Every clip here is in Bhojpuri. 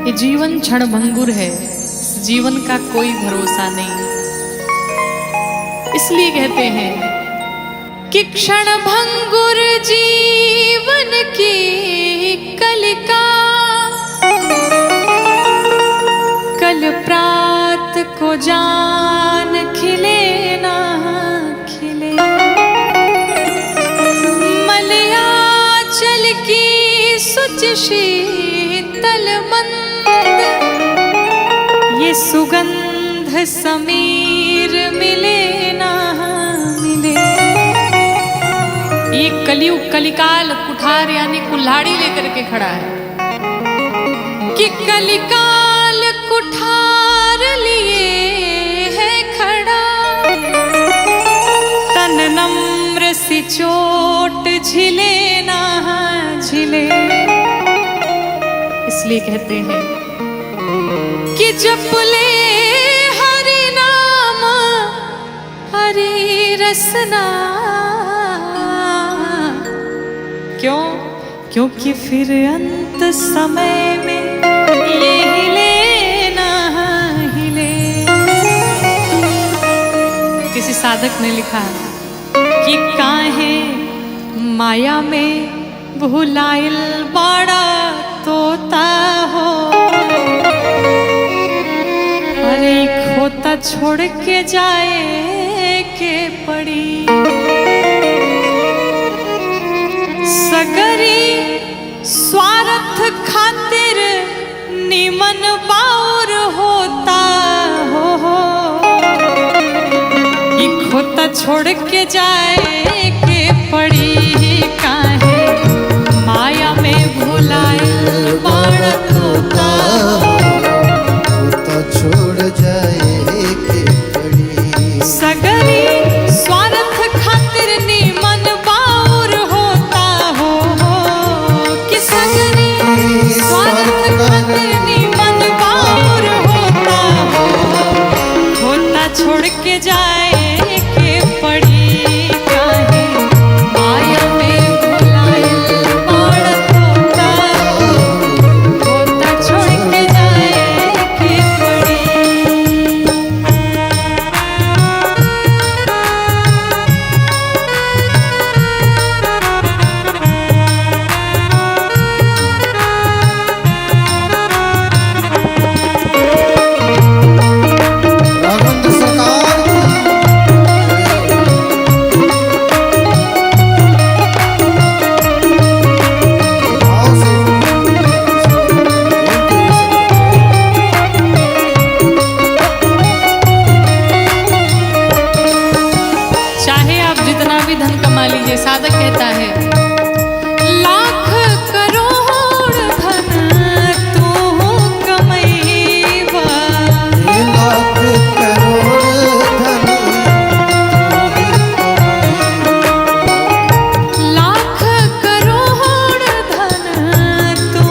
ये जीवन क्षणभंगुर है, इस जीवन का कोई भरोसा नहीं। इसलिए कहते हैं कि क्षणभंगुर जीवन की कलिका, कल प्रात को जान खिले ना खिले। मलयाचल की सुच शीतल मंद, ये सुगंध समीर मिले ना मिले। ये कलियुग कलिकाल कुठार यानी कुल्हाड़ी लेकर के खड़ा है कि कलिकाल कुठार लिए है खड़ा। तन नम्र सी चोट झिले ना झिले। इसलिए कहते हैं कि जप ले हरि नाम हरि रसना। क्यों? क्योंकि फिर अंत समय में ये हिले ना हिले। किसी साधक ने लिखा कि काहे माया में भुलाइल बड़ा तोता हो। अरे खोता छोड़ के जाए के पड़ी। सगरी स्वार्थ खातिर निमन बाउर होता हो। ये खोता छोड़ के जाए के पड़ी। काहे माया में भुलाइल बड़ा तोता हो। खोता छोड़ जाए के पड़ी। सगरी स्वार्थ खातिर निमन बाउर होता हो। कि सगरी स्वार्थ खातिर निमन बाउर होता हो। खोता छोड़ के जाए के पड़ी। काहे माया में भुलाइल बड़ा तोता हो। खोता छोड़ के जाए के पड़ी। राघवेंद्र सरकार की भाव से चाहे आप जितना भी धन कमा लीजिए, साधक कहता है लाख करोड़ धन तू कमैबा। लाख करोड़ धन लाख करोड़ धन तू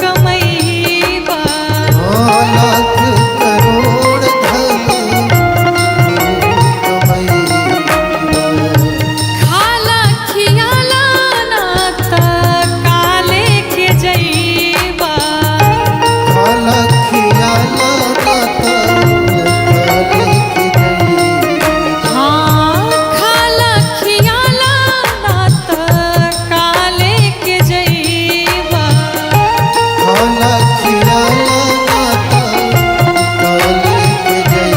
कमैबा। लाख करोड़ धन खाला खियाला ना त काले के जइबा। खाला खियाला नाता काले के जई। हाँ खाला खियाला ना त काले के जइबा। खाला खियाला नाता काले के जई।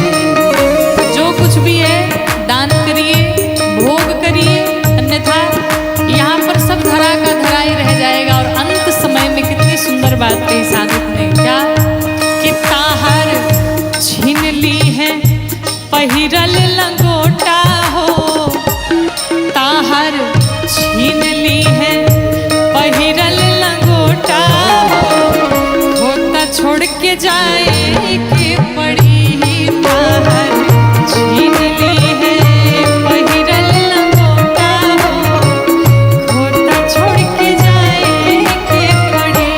जो कुछ भी है दान करिए, भोग करिए, अन्यथा यहाँ पर सब धरा का धरा ही रह जाएगा। और अंत समय में कितनी सुंदर बात कही साधक ने, क्या कि ताहर छीन ली है पहिरल लंगोटा हो। ताहर छीन ली है पहिरल लंगोटा हो। खोता छोड़ के जाए के पड़ी। ताहर छीन ली है पहिरल लंगोटा हो। खोता छोड़ के जाए के पड़ी।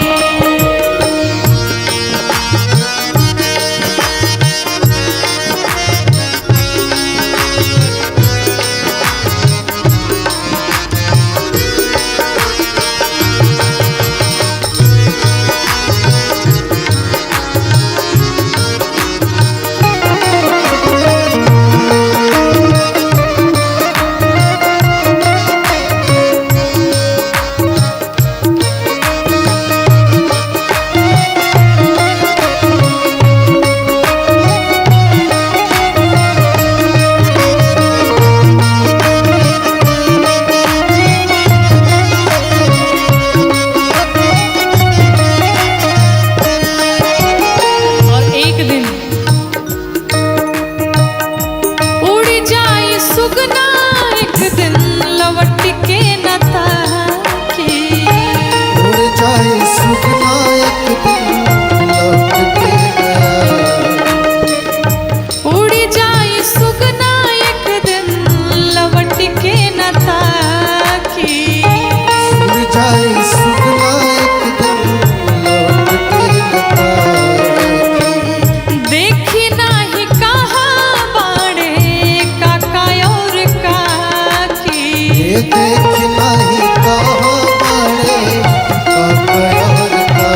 ये देख नहीं कहाँ बड़े ककयोर का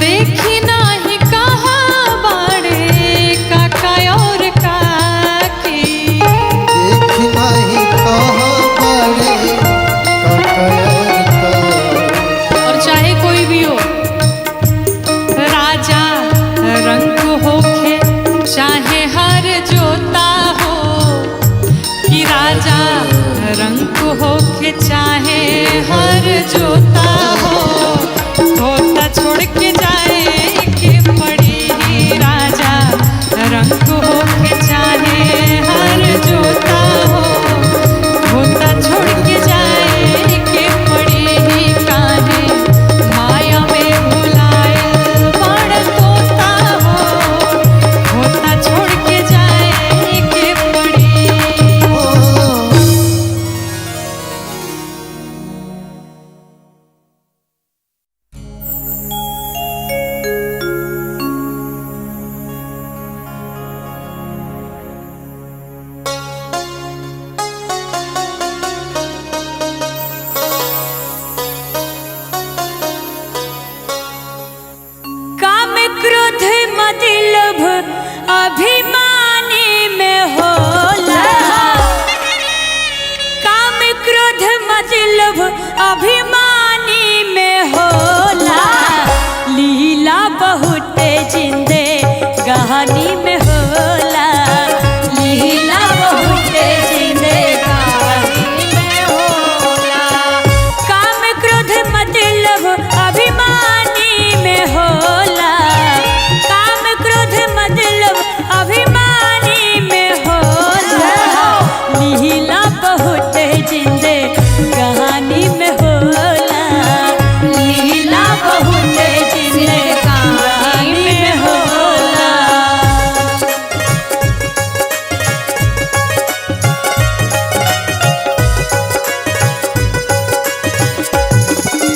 देखी नाही कहाँ बाड़े काका और काकी। देख नहीं कहाँ बड़े ककयोर का और चाहे कोई भी हो, राजा रंग होखे चाहे हर जोता हो, कि राजा रंग होखे चाहे हर जोता हो, होता छोड़ के जाए के पड़ी ही। राजा रंग होखे चाहे हर जोता हो, होता छोड़ के जाए के पड़ी ही। काहे माया में भुलाए बड़ तोता हो, होता छोड़ के जाए के पड़ी। काम क्रोध मद लोभ अभिमानी में होला। काम क्रोध मद लोभ अभिमानी में होला। लीला बहुत जिंदे गहनी में होला। लीला बहुत जिंदे गहनी में होला। काम क्रोध मद लोभ अभिमानी में होला। काम क्रोध मद लोभ अभिमानी में होला। लीला बहुत जिंदे कहानी में होला। लीला बहुत जिंदे कहानी में होला।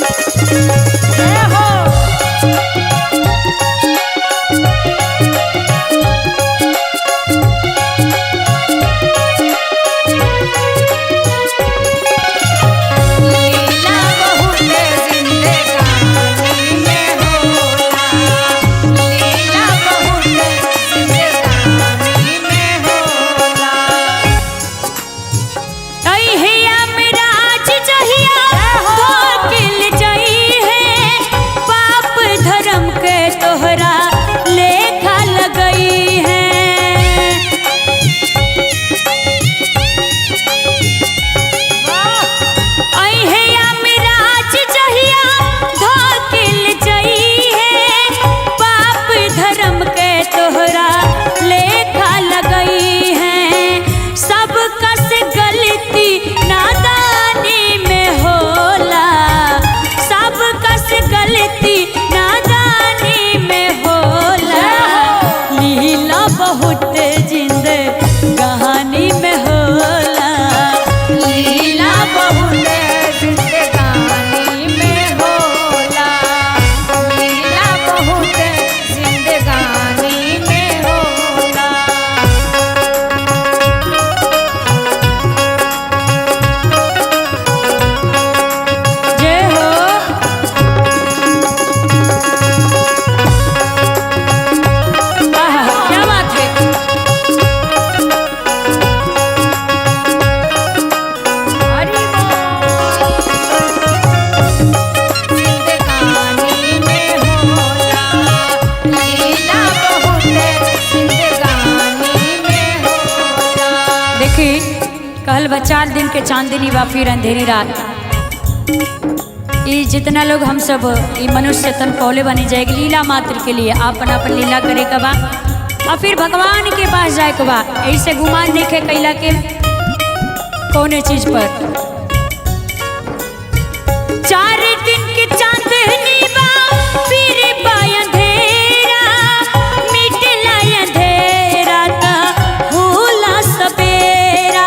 जय हो। लीला बहुत जिंदगानी में होला। लीला बहुत जिंदगानी में होला। अहिया मिराज जहिया धोकिल जई है। पाप धर्म के तोहरा लेखा लगई है। अहिया मिराज जहिया धोकिल जई है। पाप धर्म के तोहरा लेखा लगई है। सब कस गलती नादानी में होला। सब कस गलती नादानी में होला। लीला बहुत जिंद कहानी में होला। लीला बहुत जिंदगानी में होला। लीला बहुत जिंदगानी में होला। जय हो। आहा, क्या बात है। हरि बोल। जिंदगानी में होला। लीला बहुत जिंदगानी में होला। देखी कहल बा 4 दिन के चांदनी बा फिर अंधेरी रात। ये जितना लोग हम सब ये मनुष्य तन पौले बनी जाएगी लीला मात्र के लिए आपन आपन लीला करे के बा और फिर भगवान के पास जाए के बा। ऐसे गुमान देखे कैला के कौने चीज पर। 4 दिन के चांदनी बा फिर बा अंधेरा। मिटला अंधेरा ता होला सवेरा।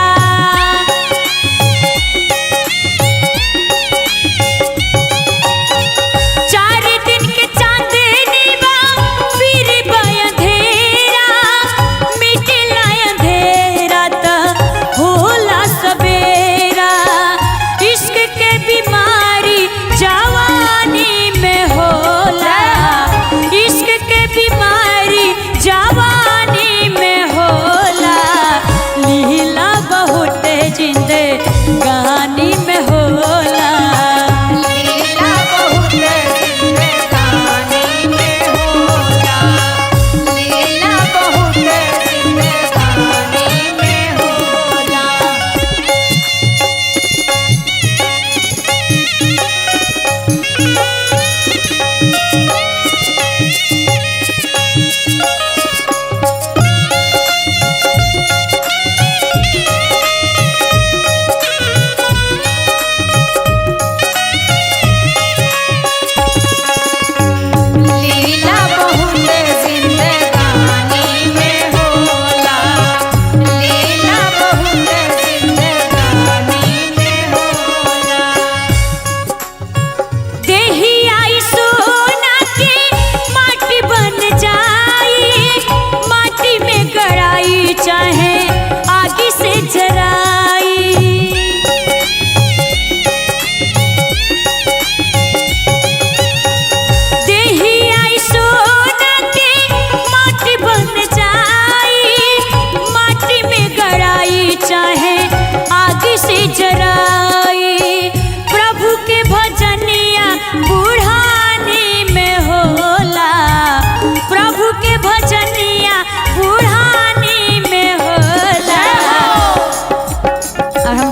सबे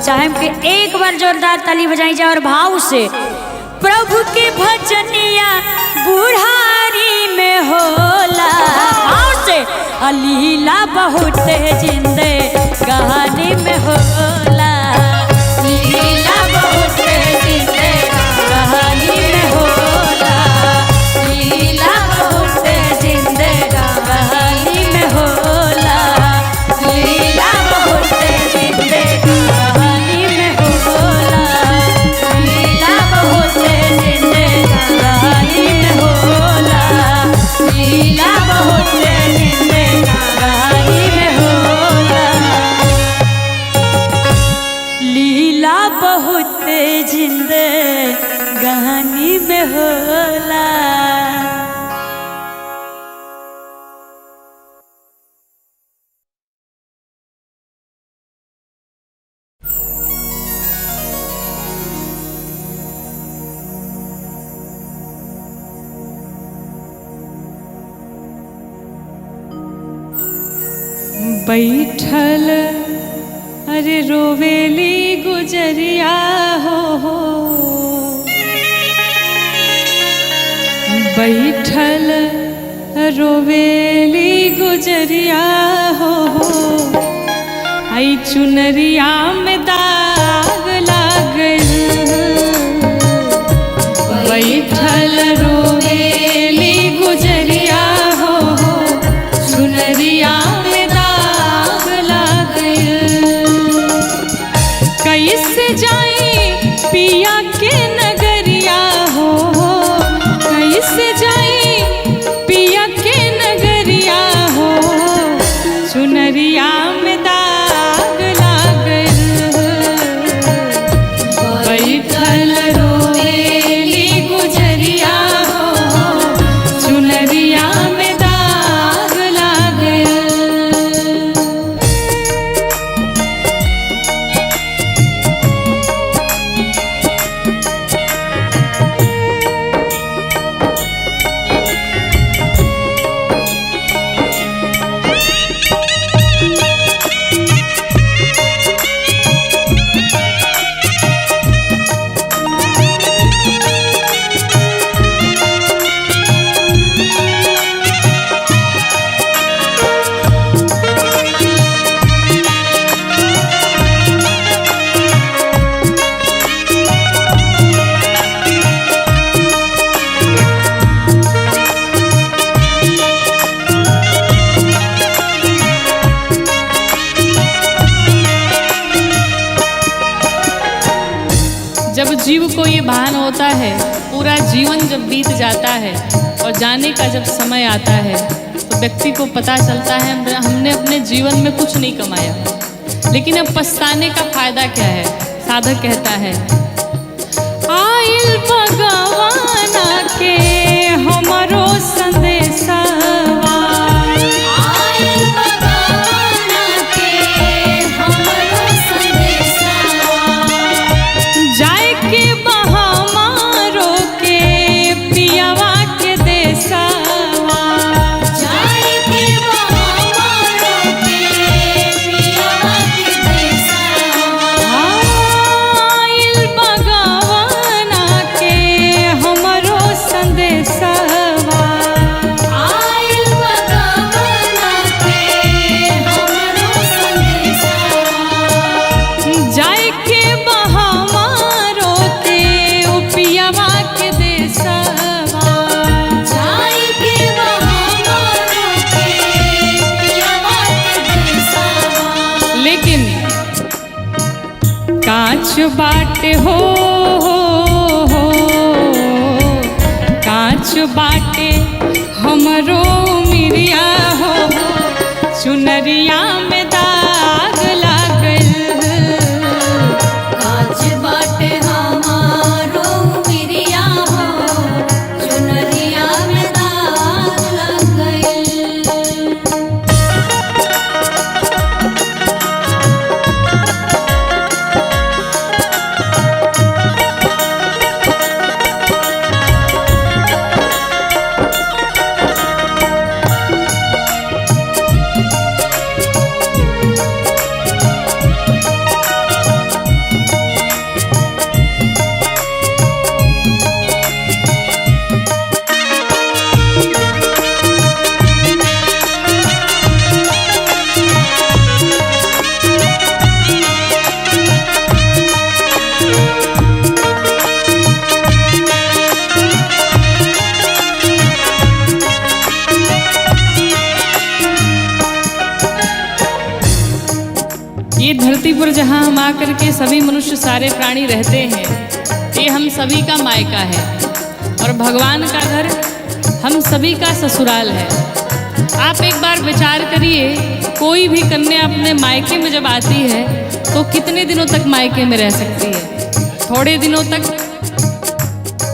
चाहें कि एक बार जोरदार ताली बजाई जाए और भाव से प्रभु के भजनिया बुढ़ारी में होला। भाव से लीला बहुत जिंदे कहानी में होला। लीला बहुत जिंदे कहानी में होला। लीला बहुत जिंदे कहानी में होला। लीला बहुत जिंदे कहानी में होला। लीला बहुत जिंदे कहानी में होला। लीला बहुत जिंदे कहानी में होला। लीला बहुत जिंदे कहानी में होला। बैठल अरे रोवेली गुजरिया हो बैठल रोवेली गुजरिया हो आई चुनरिया में दाग लागल। बैठल रोवेली गुजरिया हो चुनरिया में दाग लागल। कैसे जाई पिया के नगरिया हो कैसे जाई पिया के नगरिया हो चुनरिया में दाग लागल। बैठल रोवेली गुजरिया हो चुनरिया में दाग लागल। जब जीव को ये भान होता है, पूरा जीवन जब बीत जाता है और जाने का जब समय आता है तो व्यक्ति को पता चलता है हमने अपने जीवन में कुछ नहीं कमाया। लेकिन अब पछताने का फायदा क्या है? साधक कहता है आइल भगवाना के हमरो संदेशा। कांच बाटे हो कांच बाटे हमरो मिरिया हो चुनरिया में दाग लागल। कांच बाटे हमारो मिरिया हो चुनरिया में दाग लागल। पर जहाँ हम आकर के सभी मनुष्य सारे प्राणी रहते हैं, ये हम सभी का मायका है और भगवान का घर हम सभी का ससुराल है। आप एक बार विचार करिए, कोई भी कन्या अपने मायके में जब आती है तो कितने दिनों तक मायके में रह सकती है? थोड़े दिनों तक।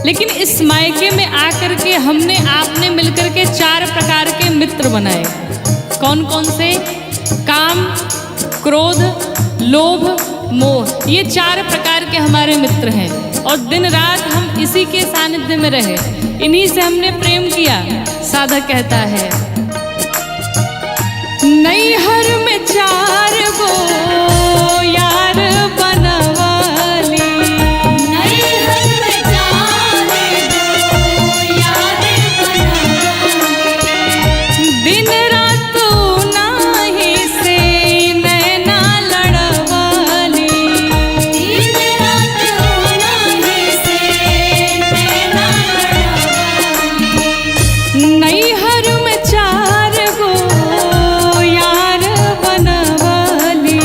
लेकिन इस मायके में आकर के हमने आपने मिलकर के 4 प्रकार के मित्र बनाए। कौन कौन से? काम, क्रोध, लोभ, मोह, ये 4 प्रकार के हमारे मित्र हैं और दिन रात हम इसी के सानिध्य में रहे, इन्हीं से हमने प्रेम किया। साधक कहता है, नैहर में 4 गो यार बनवाली, नैहर में 4 गो यार बनवाली, दिन रात नाही से नैना लड़वाली, दिन रात नाही से नैना लड़वाली, नैहर में 4 गो यार बनवाली,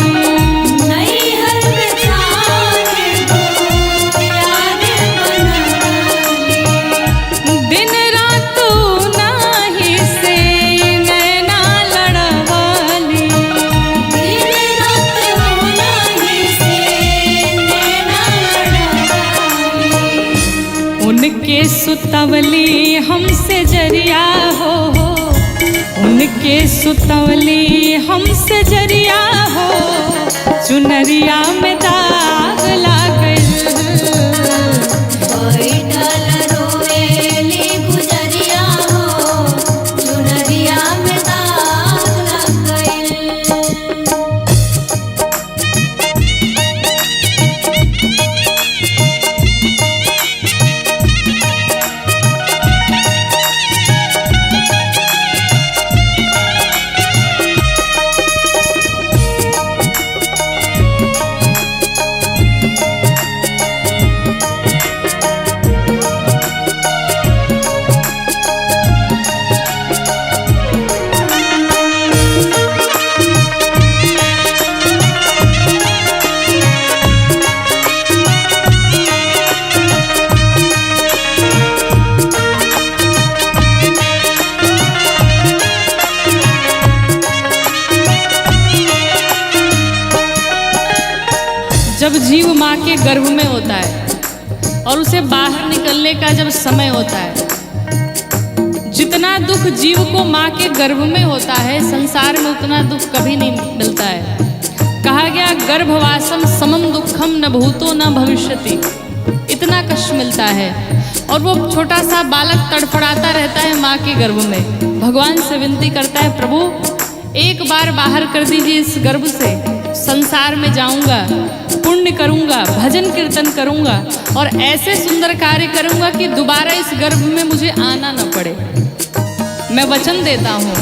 नैहर में 4 गो यार बनवाली, दिन रात नाही से नैना लड़वाली, दिन रात नाही से नैना लड़वाली, उनके सुतवली हमसे जरिया हो, उनके सुतवली हमसे जरिया हो, चुनरिया में दाग लागल, बैठल रोएली गुजरिया हो, चुनरिया में दाग लग गइल। जब जीव माँ के गर्भ में होता है और उसे बाहर निकलने का जब समय होता है, जितना दुख जीव को माँ के गर्भ में होता है, संसार में उतना दुख कभी नहीं मिलता है। कहा गया, गर्भवासम समम दुखम न भूतो न भविष्यति, इतना कष्ट मिलता है। और वो छोटा सा बालक तड़फड़ाता रहता है माँ के गर्भ में, भगवान से विनती करता है, प्रभु एक बार बाहर कर दीजिए इस गर्भ से, संसार में जाऊंगा, पुण्य करूंगा, भजन कीर्तन करूंगा और ऐसे सुंदर कार्य करूंगा कि दोबारा इस गर्भ में मुझे आना न पड़े। मैं वचन देता हूँ।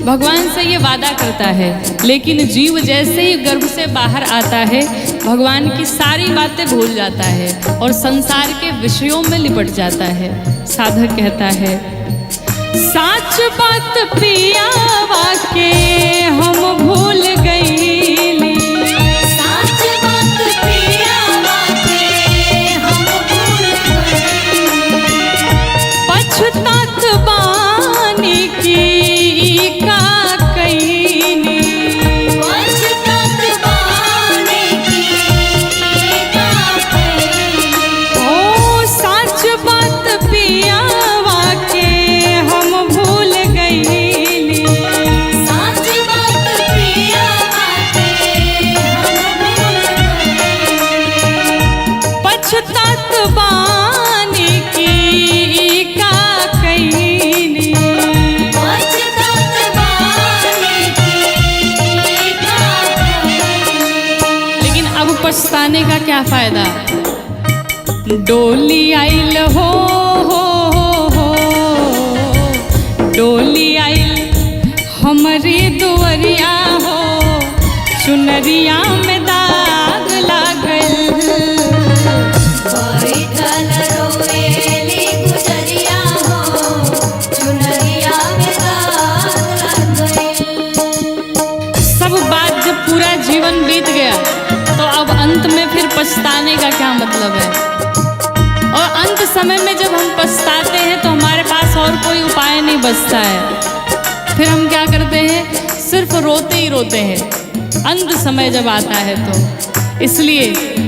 भगवान से ये वादा करता है, लेकिन जीव जैसे ही गर्भ से बाहर आता है, भगवान की सारी बातें भूल जाता है और संसार के विषयों में लिपट जाता है। साधक कहता है, साच बात पिया वाके हम भूल गईली, साच बात पिया वाके हम भूल गइली, पछतात बानी की का कईनी, पछतात बानी की का कइली, ओ साच बात पिया वाके हम भूल गईली, साच बात पिया वाके हम भूल गइली, पछतात बानी की का कईनी। पछतात बानी की का कइली। लेकिन अब पछताने का क्या फायदा? डोली आइल हो, डोली आइल हमारी दुवरिया हो, चुनरिया में दाग लागल, बैठल रोएली गुजरिया हो, चुनरिया में दाग लग गइल। सब बात जब पूरा जीवन बीत गया क्या मतलब है। और अंत समय में जब हम पछताते हैं तो हमारे पास और कोई उपाय नहीं बचता है। फिर हम क्या करते हैं, सिर्फ रोते ही रोते हैं अंत समय जब आता है तो। इसलिए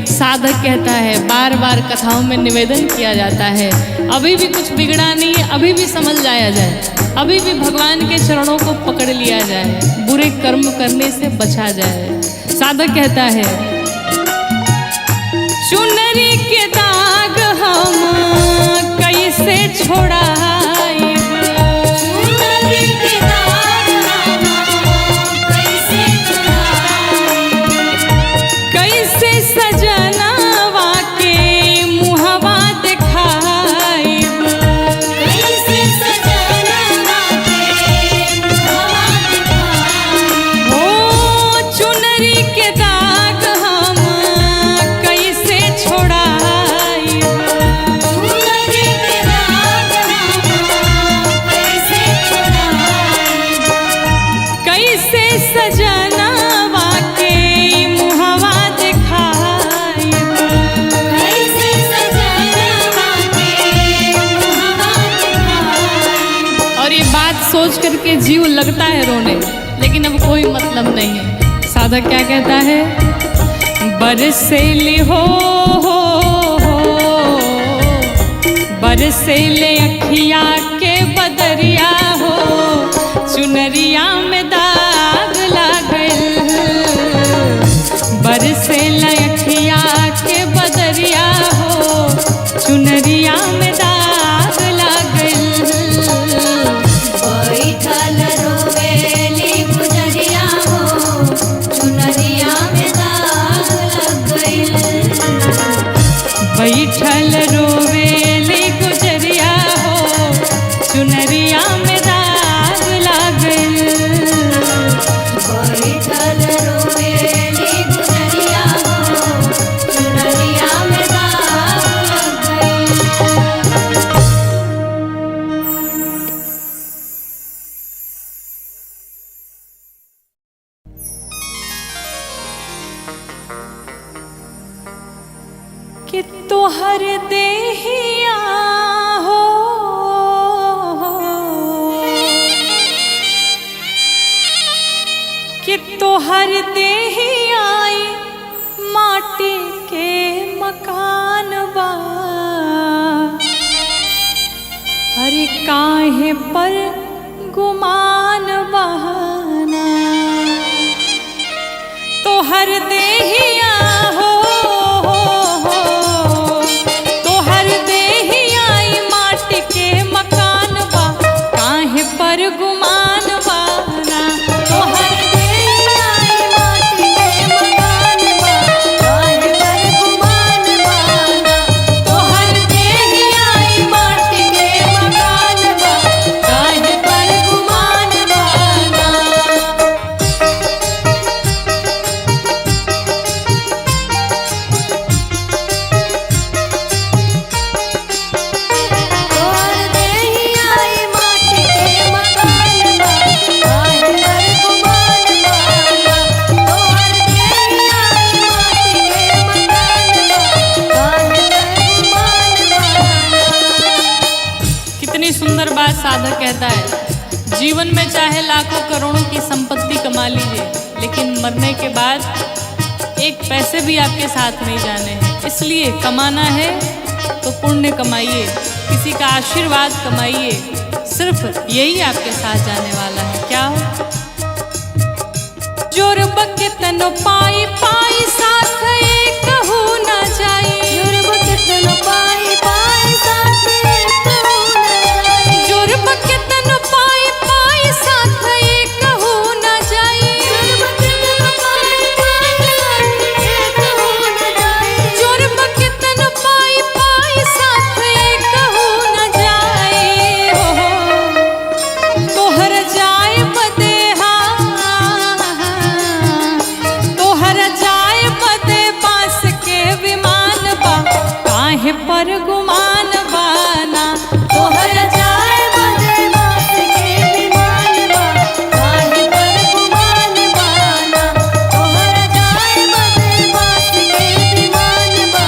साधक कहता है, बार बार कथाओं में निवेदन किया जाता है, अभी भी कुछ बिगड़ा नहीं है, अभी भी समझ जाया जाए, अभी भी भगवान के चरणों को पकड़ लिया जाए, बुरे कर्म करने से बचा जाए। साधक कहता है, चुनरी के दाग हम कैसे छोड़ाएब, चुनरी के दाग हम कैसे छोड़ाएब, कैसे सजनवा के मुहवा दिखाएब, कैसे सजनवा के मुहवा दिखाएब, ओ चुनरी के दाग हम कैसे छोड़ाएब, चुनरी के दाग हम कैसे छोड़ाएब, कैसे सजनवा के मुहवा दिखाएब, कैसे सजनवा के मुहवा दिखाएब। और ये बात सोच करके जीव लगता है रोने, लेकिन अब कोई मतलब नहीं है। साधक क्या कहता है, बरसेली हो बरसेले अखिया के बदरिया हो, चुनरिया में दाग लागल, बरसेले अखिया के बदरिया हो, चुनरिया में दाग लागल, बैठल रोवेली गुजरिया हो, चुनरिया में दाग लगल, बैठल रोवेली गुजरिया हो, चुनरिया में दाग लागल, बैठल रोवेली गुजरिया हो, चुनरिया में दाग लगल। कि तोहर देहिया हो कि तोहर देहिया माटी के मकान बा, अरे काहे पर गुमान बहाना, तोहर देहिया हो तोहर देहिया माटी के मकान बा, काहे पर गुमान बाना, तोहर देहिया माटी के मकान बा, काहे पर गुमान बाना, तोहर देहिया माटी के मकान बा, काहे पर गुमान बाना। तोहर देहिया माटी के मकान बा, काहे पर गुमान बाना, तोहर देहिया माटी के मकान बा, काहे पर गुमान बाना। कितनी सुंदर बात साधक कहता है, जीवन में चाहे लाखों करोड़ों की संपत्ति कमा लीजिए, लेकिन मरने के बाद एक पैसे भी आपके साथ नहीं जाने हैं। इसलिए कमाना है तो पुण्य कमाइए, किसी का आशीर्वाद कमाइए, सिर्फ यही आपके साथ जाने वाला है। क्या जोर बके तनो पाई पाई साथ एक कहू न जाई, जोर बके तनो पाई पाई साथ एक कहू न जाई, जोर बके तनो पाई पाई साथ एक कहू न जाई, जोर बके तनो पाई पाई साथ एक कहू न जाई, जोर बके तनो पाई पाई साथ एक कहू न जाई, हो तोहर जाए बदे तोहर जाए बदे बास के विमान बा, काहे पर गुमान बाना, तोहर जाए बदे बास के विमान बा, काहे पर गुमान बाना, तोहर जाए बदे बास के विमान बा,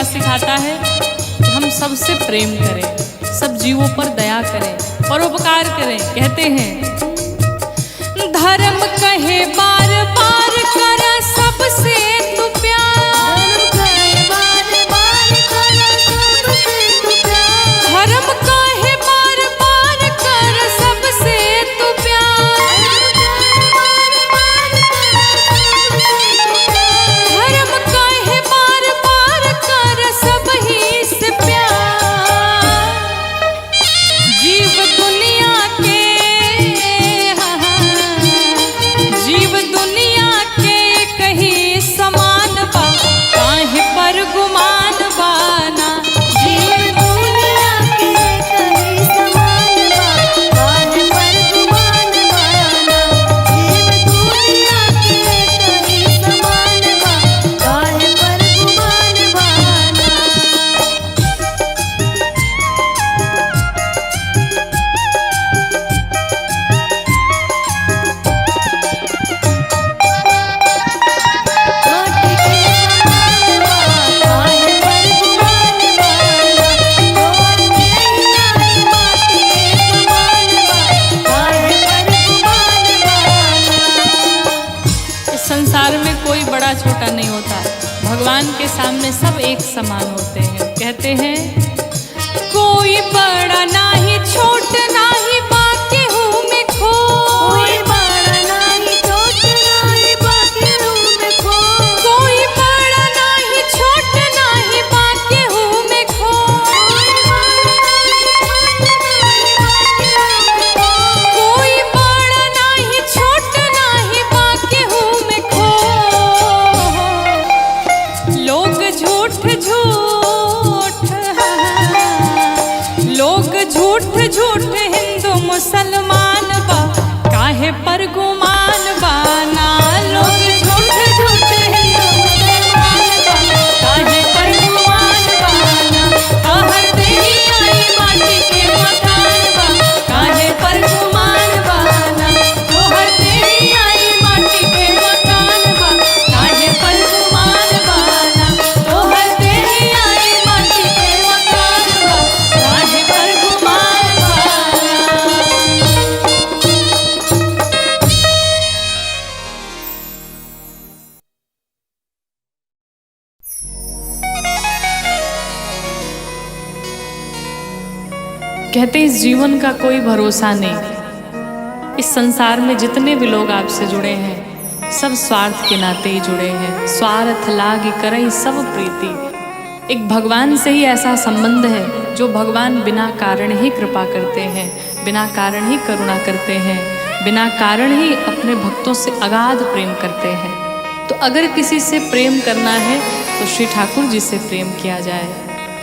क्या सिखाता है कि हम सबसे प्रेम करें, सब जीवों पर दया करें, परोपकार करें। कहते हैं धर्म कहे बार बार कर सबसे तू प्यार, धर्म कहे बार बार कर सबसे तू प्यार, धर्म कहे बार बार कर सब ही से प्यार। जीव दुनिया के जीव दुनिया के कहीं समान बा, काहे पर गुमान बाना। जीव दुनिया के कहीं समान बा, काहे पर गुमान बाना। जीव दुनिया के कहीं समान बा, काहे पर गुमान बाना। माटी के समान बा, काहे पर गुमान बाना। तोहर नैया माटी के समान बा, काहे पर गुमान बाना। इस संसार में कोई बड़ा छोटा नहीं होता, भगवान के सामने सब एक समान होते हैं। कहते हैं कोई बड़ा नाही छोट नाही बाकी हूँ मैं खो, कोई बड़ा नाही छोट नाही बाकी हूँ मैं खो। कोई बड़ा नाही छोट नाही बाकी हूँ मैं खो, कोई बड़ा नाही छोट नाही बाकी हूँ मैं खो। लोग झूठ झूठ हिंदू मुसलमान बा, काहे पर गुमान बाना। लोग झूठ हिंदू मुसलमान बा, काहे पर गुमान बाना। कहर देही आई माटी के मकान बा, काहे पर गुमान बाना। तोहर देही आई माटी के मकान बा, काहे पर गुमान बाना। तोहर देही आई माटी के मकान बा, काहे पर गुमान बाना। कहते इस जीवन का कोई भरोसा नहीं। इस संसार में जितने भी लोग आपसे जुड़े हैं सब स्वार्थ के नाते ही जुड़े हैं। स्वार्थ लागी करई सब प्रीति। एक भगवान से ही ऐसा संबंध है जो भगवान बिना कारण ही कृपा करते हैं, बिना कारण ही करुणा करते हैं, बिना कारण ही अपने भक्तों से अगाध प्रेम करते हैं। तो अगर किसी से प्रेम करना है तो श्री ठाकुर जी से प्रेम किया जाए,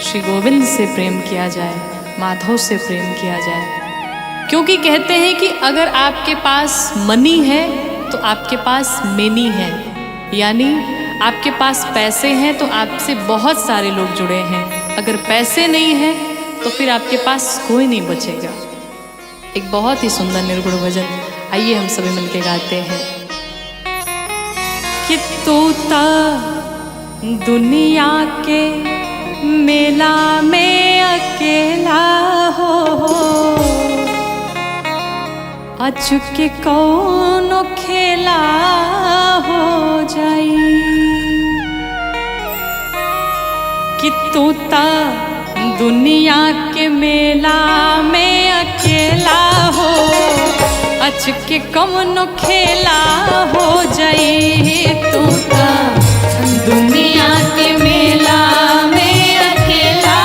श्री गोविंद से प्रेम किया जाए, माधव से प्रेम किया जाए। क्योंकि कहते हैं कि अगर आपके पास मनी है तो आपके पास मेनी है, यानी आपके पास पैसे हैं तो आपसे बहुत सारे लोग जुड़े हैं। अगर पैसे नहीं हैं तो फिर आपके पास कोई नहीं बचेगा। एक बहुत ही सुंदर निर्गुण भजन, आइए हम सभी मिलके गाते हैं कि तू ता दुनिया के मेला में अकेला हो, अचुके कौनो खेला हो जाई। कि तू ता दुनिया के मेला में अकेला हो, अचुके कौनो खेला हो जाई। तू ता दुनिया के मेला में अकेला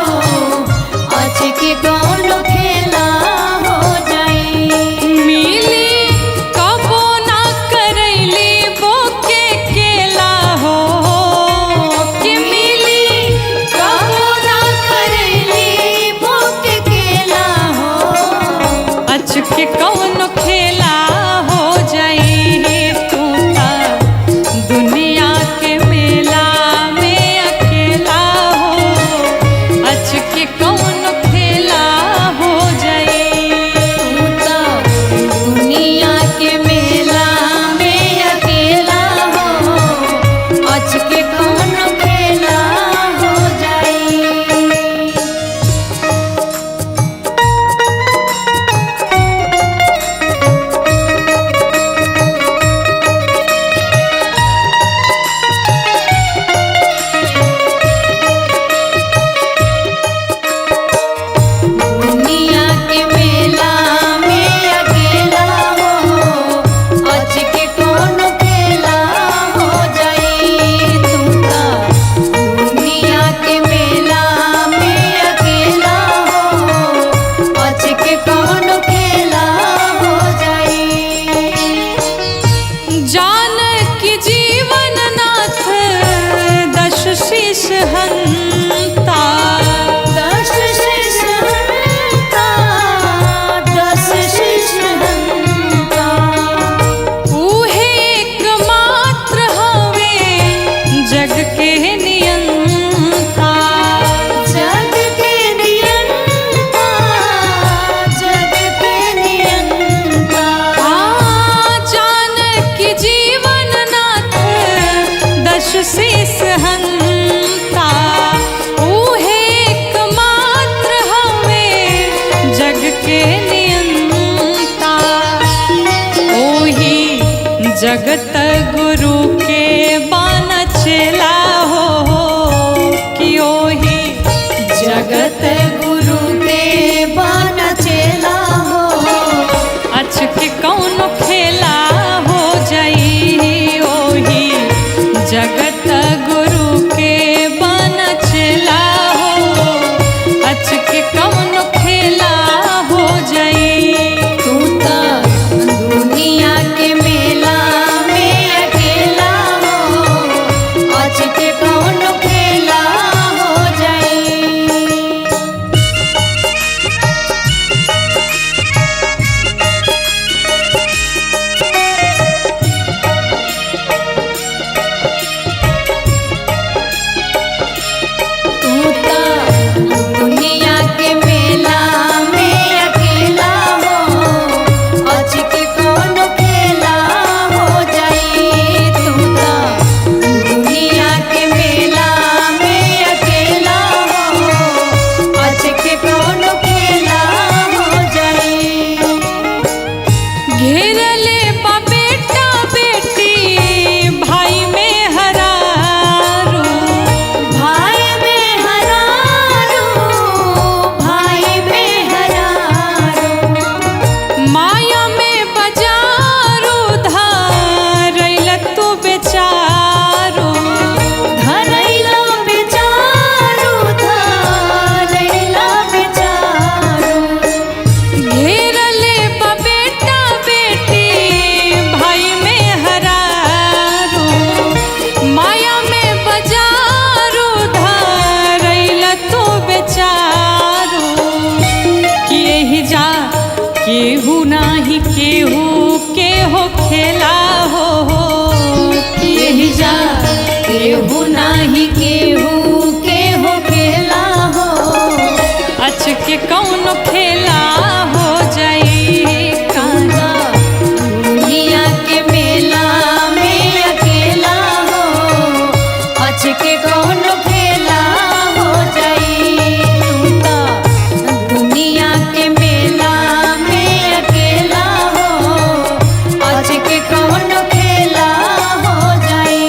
हो, अचके कौनो खेला हो जाई। मिली कबो ना करैली बोके केला हो, कि मिली कबो ना करैली भूख केला हो, अचके कौनो खेला हो जाई। तू ता दुनिया के मेला में अकेला हो, अचके कौनो खेला हो जाई। तू तो दुनिया के मेला में अकेला हो, अचके कौनो खेला हो जगत गुरु के बान चेला हो कि ओही जगत गुरु के बन चेला हो अच के कौन खेला हो जाई ओही जगत गुरु के बान चेला हो अच के कौन खेला हो जाई। तू तो दुनिया के मेला में अकेला हो आज के कौन खेला हो जाई। तू तो दुनिया के मेला में अकेला हो आज के कौन खेला हो जाई। तू तो दुनिया के मेला में अकेला हो आज के कौन खेला हो जाई। घेरले बा बेटा बेटी भाई में हरारू भाई में हरारू भाई में हरारू माया में बजारू धारैल तू बेचारू धरैला बेचारू धरैला बेचारू घेरले बा बेटा बेटी भाई में हरारू माया में बजारू धारैल तू बेचारू कि यही जा केहू नाही केहू के हो खेला हो कि यही जा केहू नाही केहू के हो खेला हो अच के कौन खेला हो जाई काना दुनिया के मेला में अकेला हो आज के कौन खेला हो जाई। तू तो दुनिया के मेला में अकेला हो आज के कौन खेला हो जाई।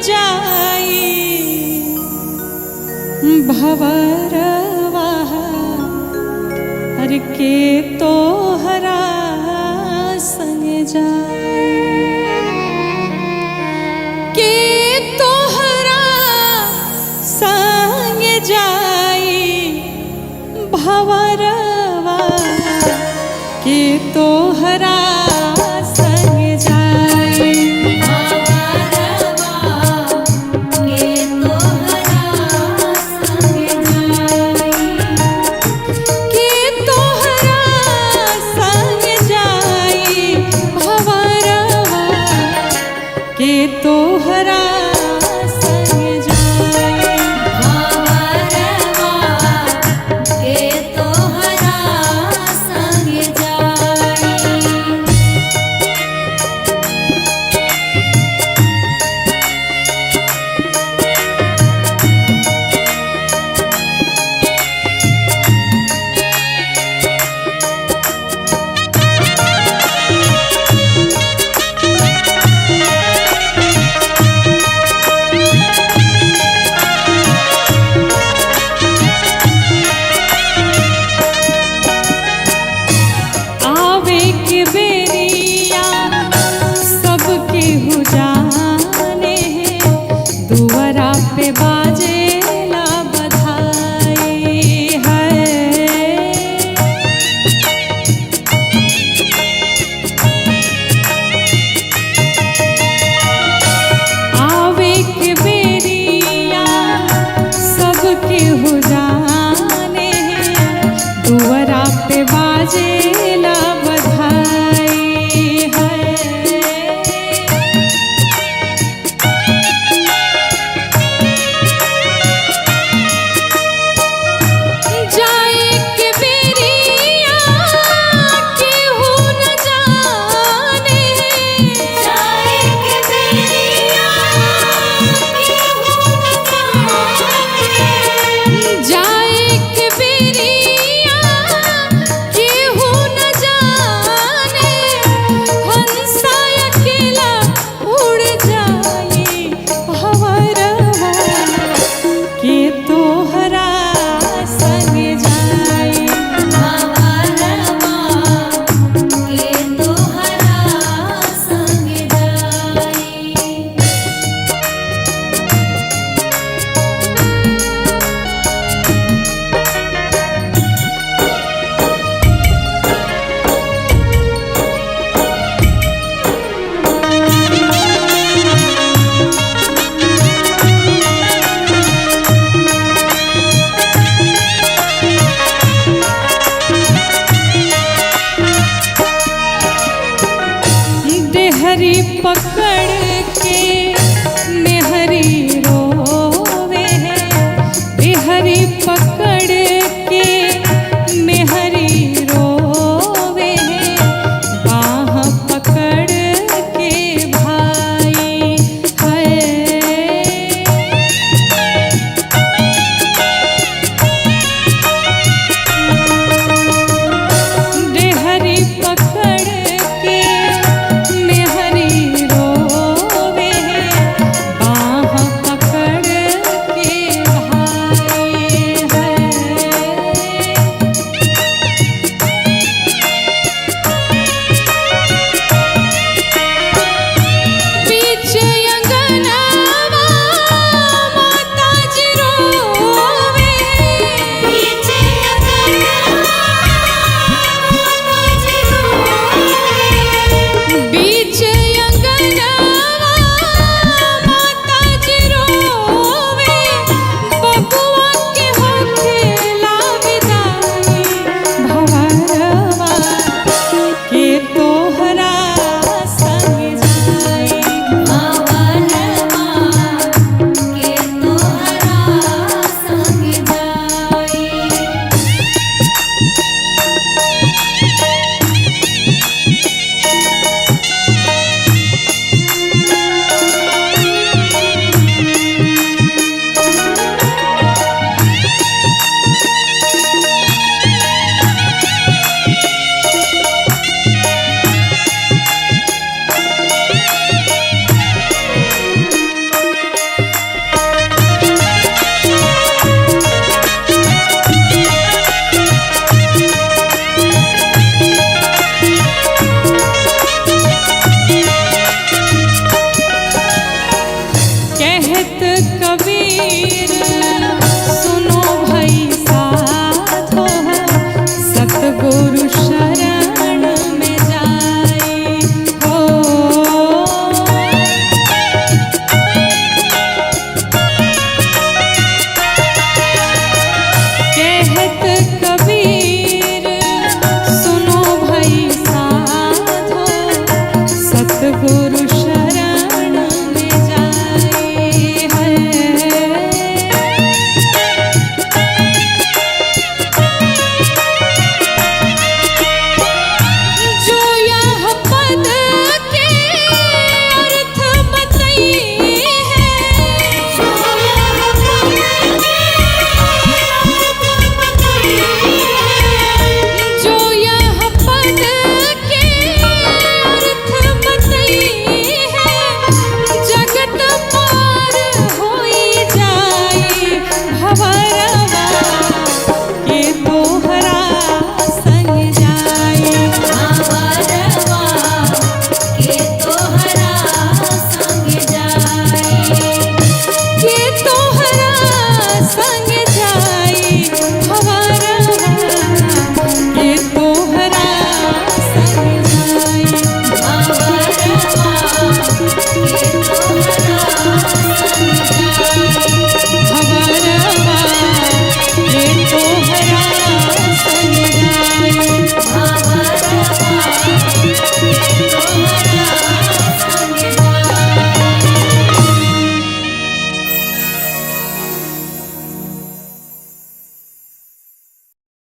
जाई भवरवा हर के तोहरा संग जाई के तोहरा संग जाई भवरवा के तोहरा संग जाई के तोहरा संग जाई भवरवा के तोहरा संग जाई वीर